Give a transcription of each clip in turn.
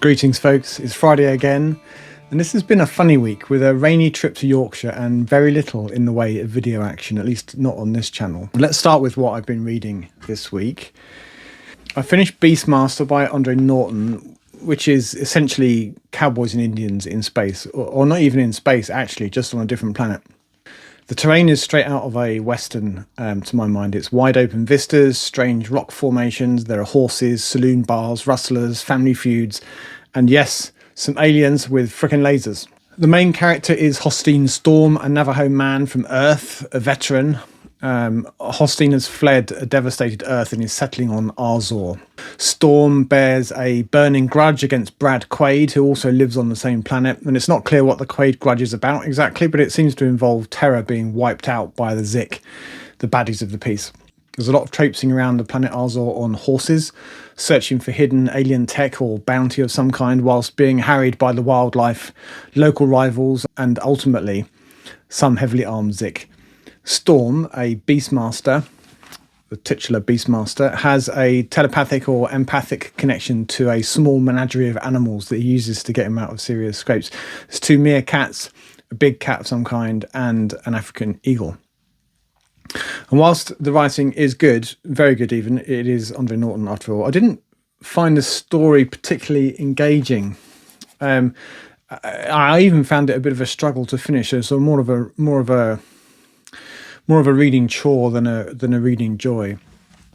Greetings folks, it's Friday again, and this has been a funny week with a rainy trip to Yorkshire and very little in the way of video action, at least not on this channel. Let's start with what I've been reading this week. I finished Beastmaster by Andre Norton, which is essentially cowboys and Indians in space, or not even in space actually, just on a different planet. The terrain is straight out of a western, to my mind. It's wide open vistas, strange rock formations, there are horses, saloon bars, rustlers, family feuds, and yes, some aliens with frickin' lasers. The main character is Hostine Storm, a Navajo man from Earth, a veteran. Hostine has fled a devastated Earth and is settling on Azor. Storm bears a burning grudge against Brad Quaid, who also lives on the same planet, and it's not clear what the Quaid grudge is about exactly, but it seems to involve Terra being wiped out by the Zik, the baddies of the piece. There's a lot of traipsing around the planet Azor on horses, searching for hidden alien tech or bounty of some kind, whilst being harried by the wildlife, local rivals, and ultimately some heavily armed Zik. Storm, a Beastmaster, the titular Beastmaster, has a telepathic or empathic connection to a small menagerie of animals that he uses to get him out of serious scrapes. There's 2 meerkats, a big cat of some kind, and an African eagle. And whilst the writing is good, very good even, it is Andre Norton after all, I didn't find the story particularly engaging. I even found it a bit of a struggle to finish, so more of a reading chore than a reading joy.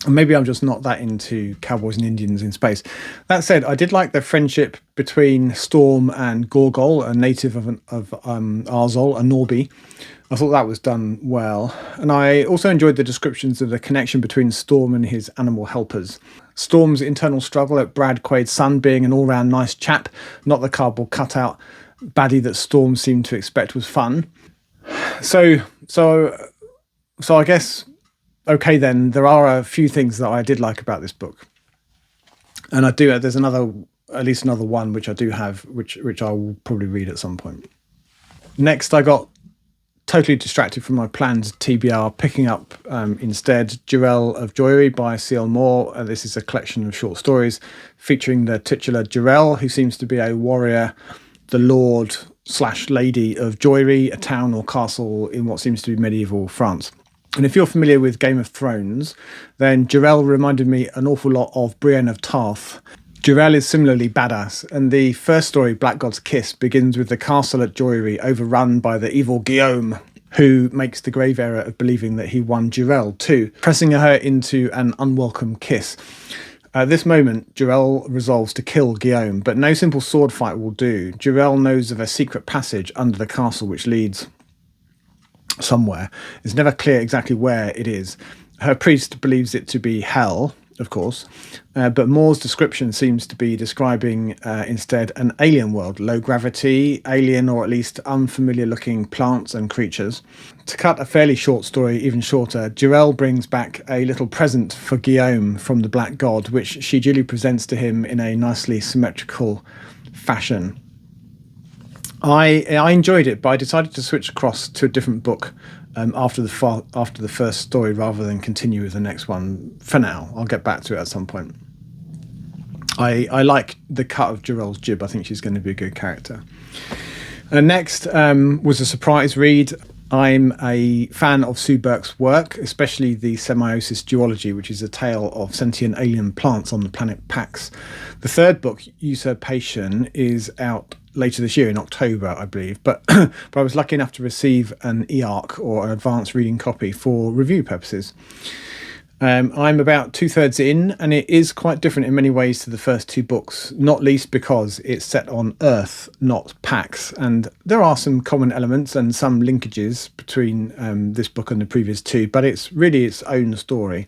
And maybe I'm just not that into cowboys and Indians in space. That said, I did like the friendship between Storm and Gorgol, a native of Arzol, a Norby. I thought that was done well. And I also enjoyed the descriptions of the connection between Storm and his animal helpers. Storm's internal struggle at Brad Quaid's son being an all-round nice chap, not the cardboard cutout baddie that Storm seemed to expect, was fun. So I guess, okay then, there are a few things that I did like about this book. And there's at least another one which I do have, which I will probably read at some point. Next, I got totally distracted from my planned TBR, picking up instead Jerel of Joyy by C.L. Moore. This is a collection of short stories featuring the titular Jerel, who seems to be a warrior, the lord/lady of Joyy, a town or castle in what seems to be medieval France. And if you're familiar with Game of Thrones, then Jerel reminded me an awful lot of Brienne of Tarth. Jerel is similarly badass, and the first story, Black God's Kiss, begins with the castle at Joyy overrun by the evil Guillaume, who makes the grave error of believing that he won Jerel too, pressing her into an unwelcome kiss. At this moment, Jerel resolves to kill Guillaume, but no simple sword fight will do. Jerel knows of a secret passage under the castle which leads somewhere. It's never clear exactly where it is. Her priest believes it to be hell, of course, but Moore's description seems to be describing instead an alien world, low gravity, alien or at least unfamiliar looking plants and creatures. To cut a fairly short story even shorter, Jerel brings back a little present for Guillaume from the Black God, which she duly presents to him in a nicely symmetrical fashion. I enjoyed it, but I decided to switch across to a different book after the first story rather than continue with the next one. For now, I'll get back to it at some point. I like the cut of Jerel's jib. I think she's going to be a good character. Next was a surprise read. I'm a fan of Sue Burke's work, especially the Semiosis Duology, which is a tale of sentient alien plants on the planet Pax. The third book, Usurpation, is out later this year in October, I believe, but I was lucky enough to receive an EARC, or an advanced reading copy, for review purposes. I'm about 2/3 in, and it is quite different in many ways to the first 2 books, not least because it's set on Earth, not Pax, and there are some common elements and some linkages between this book and the previous 2, but it's really its own story,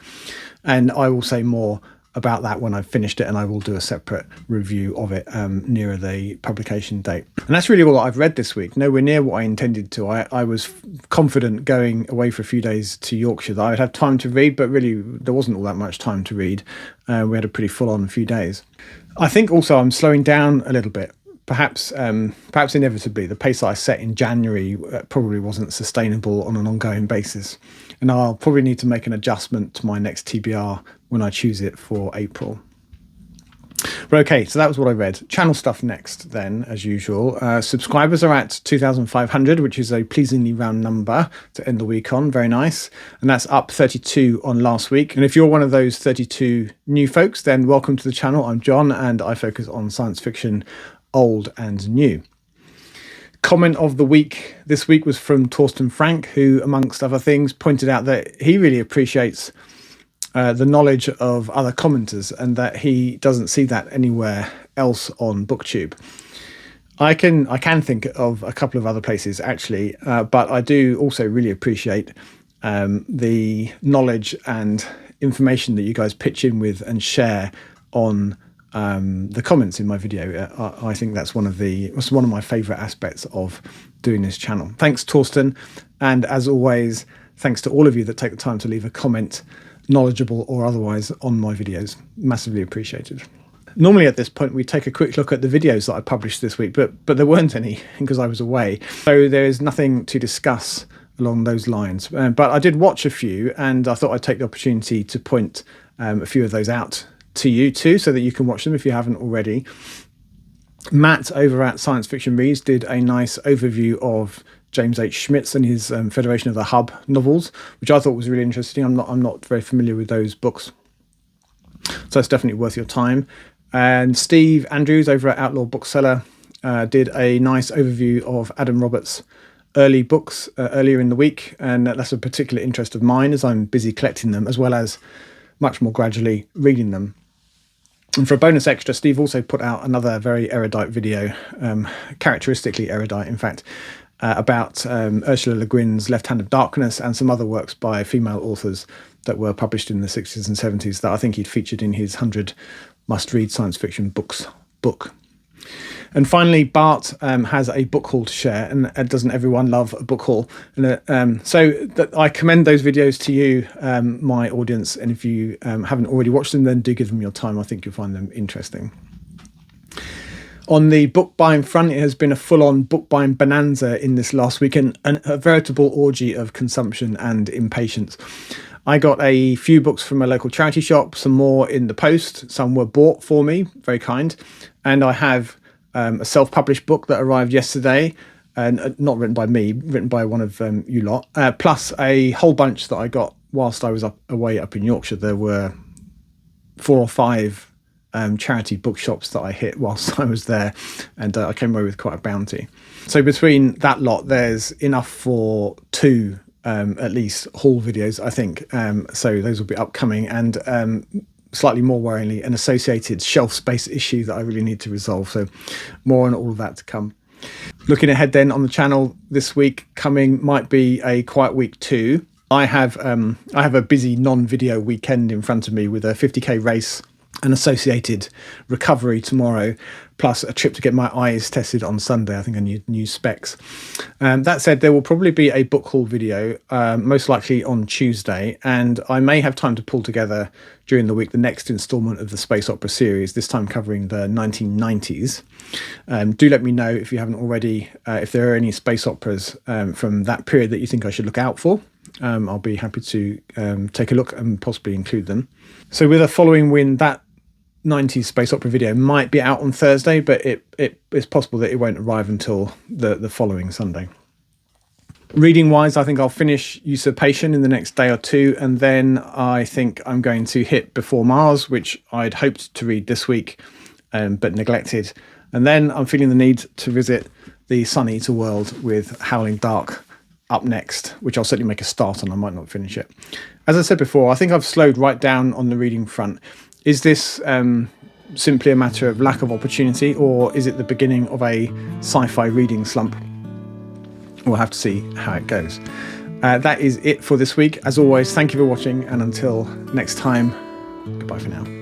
and I will say more about that when I've finished it, and I will do a separate review of it nearer the publication date. And that's really all I've read this week, nowhere near what I intended to. I was confident going away for a few days to Yorkshire that I would have time to read, but really there wasn't all that much time to read. We had a pretty full-on few days. I think also I'm slowing down a little bit. Perhaps inevitably, the pace that I set in January probably wasn't sustainable on an ongoing basis. And I'll probably need to make an adjustment to my next TBR when I choose it for April. But okay, so that was what I read. Channel stuff next then, as usual. Subscribers are at 2,500, which is a pleasingly round number to end the week on. Very nice. And that's up 32 on last week. And if you're one of those 32 new folks, then welcome to the channel. I'm John, and I focus on science fiction, old and new. Comment of the week this week was from Torsten Frank, who, amongst other things, pointed out that he really appreciates the knowledge of other commenters and that he doesn't see that anywhere else on BookTube. I can think of a couple of other places actually, but I do also really appreciate the knowledge and information that you guys pitch in with and share on the comments in my video. I think that's one of my favorite aspects of doing this channel. Thanks, Torsten. And as always, thanks to all of you that take the time to leave a comment, knowledgeable or otherwise, on my videos. Massively appreciated. Normally at this point, we take a quick look at the videos that I published this week, but there weren't any because I was away. So there's nothing to discuss along those lines. But I did watch a few, and I thought I'd take the opportunity to point a few of those out to you too, so that you can watch them if you haven't already. Matt over at Science Fiction Reads did a nice overview of James H. Schmidt's and his Federation of the Hub novels, which I thought was really interesting. I'm not very familiar with those books, so it's definitely worth your time. And Steve Andrews over at Outlaw Bookseller did a nice overview of Adam Roberts' early books earlier in the week, and that's a particular interest of mine as I'm busy collecting them, as well as much more gradually reading them. And for a bonus extra, Steve also put out another very erudite video, characteristically erudite, in fact, about Ursula Le Guin's Left Hand of Darkness and some other works by female authors that were published in the 60s and 70s that I think he'd featured in his 100 must-read science fiction books book. And finally, Bart has a book haul to share, and doesn't everyone love a book haul? And so I commend those videos to you, my audience, and if you haven't already watched them, then do give them your time. I think you'll find them interesting. On the book buying front, it has been a full-on book buying bonanza in this last week, and a veritable orgy of consumption and impatience. I got a few books from a local charity shop, some more in the post, some were bought for me, very kind, and I have a self-published book that arrived yesterday, and not written by me, written by one of you lot, plus a whole bunch that I got whilst I was away up in Yorkshire. There were 4 or 5 charity bookshops that I hit whilst I was there, and I came away with quite a bounty. So between that lot, there's enough for 2 at least haul videos, I think. So those will be upcoming, and slightly more worryingly, an associated shelf space issue that I really need to resolve. So more on all of that to come. Looking ahead then on the channel this week, coming might be a quiet week too. I have a busy non-video weekend in front of me with a 50k race, an associated recovery tomorrow, plus a trip to get my eyes tested on Sunday. I think I need new specs. That said, there will probably be a book haul video, most likely on Tuesday, and I may have time to pull together during the week the next instalment of the space opera series, this time covering the 1990s. Do let me know if you haven't already, if there are any space operas from that period that you think I should look out for. I'll be happy to take a look and possibly include them. So with a following wind, that 90s space opera video might be out on Thursday, but it's possible that it won't arrive until the following Sunday. Reading wise, I think I'll finish Usurpation in the next day or two, and then I think I'm going to hit Before Mars, which I'd hoped to read this week but neglected. And then I'm feeling the need to visit the Sun Eater world with Howling Dark up next, which I'll certainly make a start on. I might not finish it. As I said before, I think I've slowed right down on the reading front. Is this simply a matter of lack of opportunity, or is it the beginning of a sci-fi reading slump? We'll have to see how it goes. That is it for this week. As always, thank you for watching, and until next time, goodbye for now.